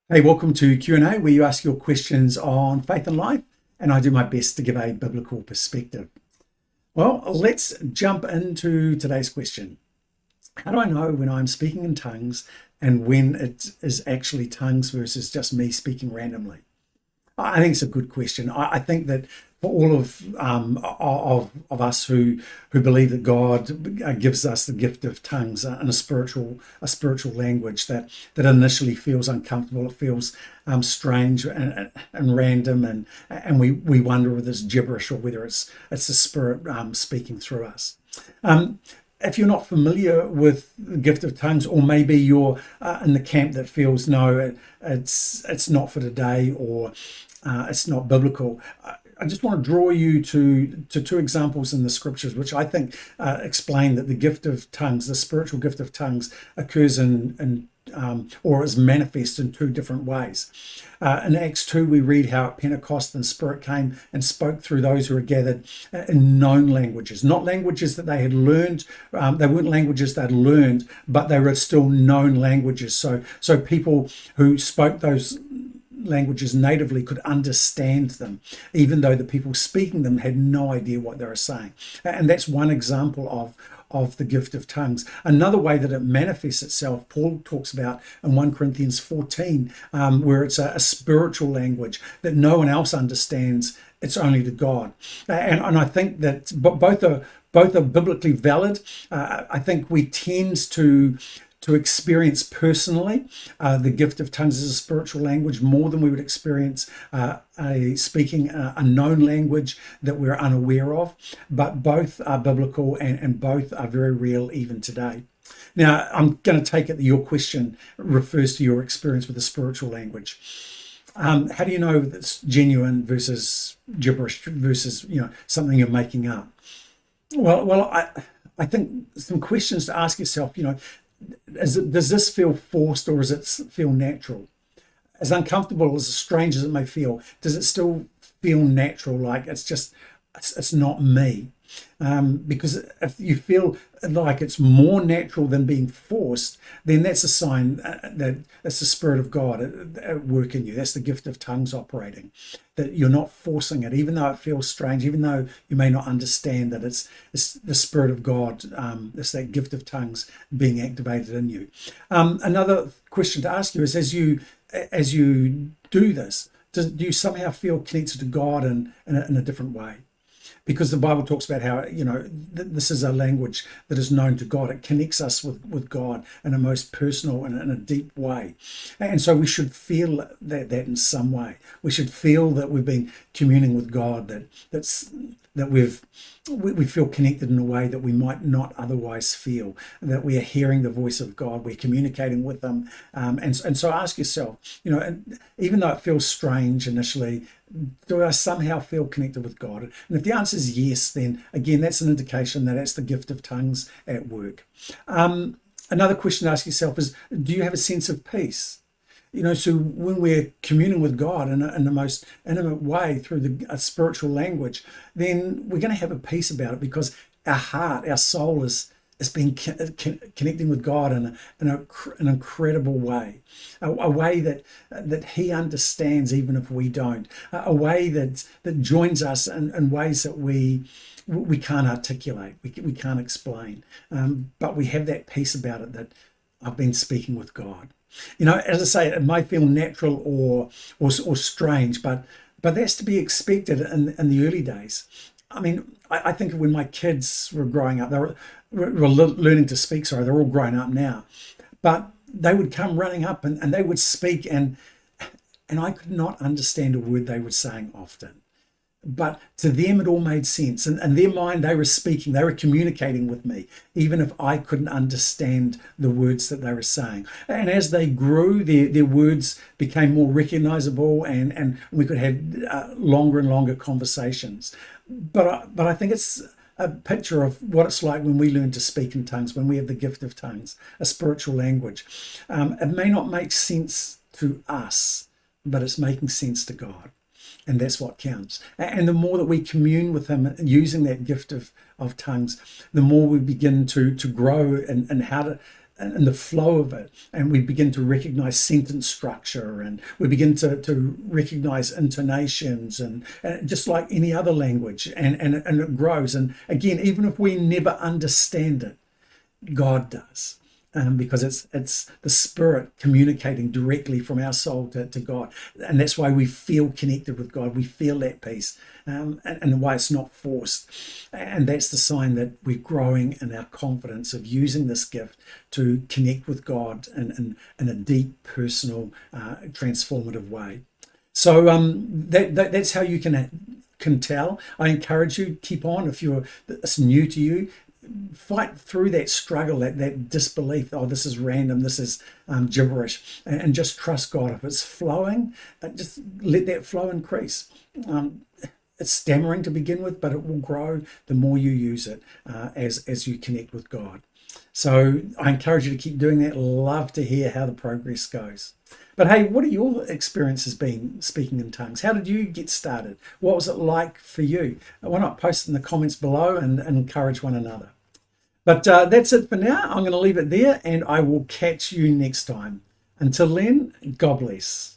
Hey, welcome to Q&A, where you ask your questions on faith and life, and I do my best to give a biblical perspective. Well, let's jump into today's question. How do I know when I'm speaking in tongues and when it is actually tongues versus just me speaking randomly? I think it's a good question. I think that for all of us who believe that God gives us the gift of tongues and a spiritual language that initially feels uncomfortable, it feels strange and random, and we wonder whether it's gibberish or whether it's the Spirit speaking through us. If you're not familiar with the gift of tongues, or maybe you're in the camp that feels no, it's not for today, or it's not biblical. I just want to draw you to two examples in the scriptures, which I think explain that the gift of tongues, the spiritual gift of tongues, occurs or is manifest in two different ways. In Acts 2, we read how at Pentecost the Spirit came and spoke through those who were gathered in known languages, not languages that they had learned. They weren't languages they'd learned, but they were still known languages. So people who spoke those languages natively could understand them, even though the people speaking them had no idea what they were saying. And that's one example of the gift of tongues. Another way that it manifests itself, Paul talks about in 1 Corinthians 14, where it's a spiritual language that no one else understands. It's only to God. And I think that both are biblically valid. I think we tend to experience personally the gift of tongues as a spiritual language more than we would experience speaking a known language that we're unaware of. But both are biblical and both are very real even today. Now, I'm going to take it that your question refers to your experience with a spiritual language. How do you know that's genuine versus gibberish versus something you're making up? Well, I think some questions to ask yourself. Does this feel forced or does it feel natural? As uncomfortable, as strange as it may feel, does it still feel natural? Like it's not me. Because if you feel like it's more natural than being forced, then that's a sign that it's the Spirit of God at work in you. That's the gift of tongues operating, that you're not forcing it, even though it feels strange, even though you may not understand that it's the Spirit of God. It's that gift of tongues being activated in you. Another question to ask you is, as you do this, do you somehow feel connected to God in a different way? Because the Bible talks about how, this is a language that is known to God. It connects us with God in a most personal and in a deep way. And so we should feel that in some way. We should feel that we've been communing with God, that we feel connected in a way that we might not otherwise feel, that we are hearing the voice of God, we're communicating with them. And so ask yourself, even though it feels strange initially, do I somehow feel connected with God? And if the answer is yes, then again, that's an indication that it's the gift of tongues at work. Another question to ask yourself is, do you have a sense of peace? So when we're communing with God in the most intimate way through a spiritual language, then we're going to have a peace about it, because our heart, our soul is being connecting with God in an incredible way, a way that He understands even if we don't, a way that joins us in ways that we can't articulate, we can't explain, but we have that peace about it, that I've been speaking with God. As I say, it might feel natural or strange, but that's to be expected in the early days. I mean, I think when my kids were growing up, they were learning to speak. Sorry, they're all grown up now, but they would come running up and they would speak, and I could not understand a word they were saying often. But to them, it all made sense. And in their mind, they were speaking, they were communicating with me, even if I couldn't understand the words that they were saying. And as they grew, their words became more recognizable, and we could have longer and longer conversations. But I think it's a picture of what it's like when we learn to speak in tongues, when we have the gift of tongues, a spiritual language. It may not make sense to us, but it's making sense to God. And that's what counts. And the more that we commune with Him using that gift of tongues, the more we begin to grow in how and the flow of it, and we begin to recognize sentence structure, and we begin to recognize intonations, and just like any other language, and it grows. And again, even if we never understand it, God does. Because it's the Spirit communicating directly from our soul to God. And that's why we feel connected with God. We feel that peace, and why it's not forced. And that's the sign that we're growing in our confidence of using this gift to connect with God in a deep, personal, transformative way. So that's how you can tell. I encourage you, keep on. If it's new to you, fight through that struggle, that disbelief. Oh, this is random, this is gibberish, and just trust God. If it's flowing, just let that flow increase. It's stammering to begin with, but it will grow the more you use it as you connect with God. So I encourage you to keep doing that. Love to hear how the progress goes. But hey, what are your experiences been speaking in tongues? How did you get started? What was it like for you? Why not post in the comments below and encourage one another? But that's it for now. I'm going to leave it there, and I will catch you next time. Until then, God bless.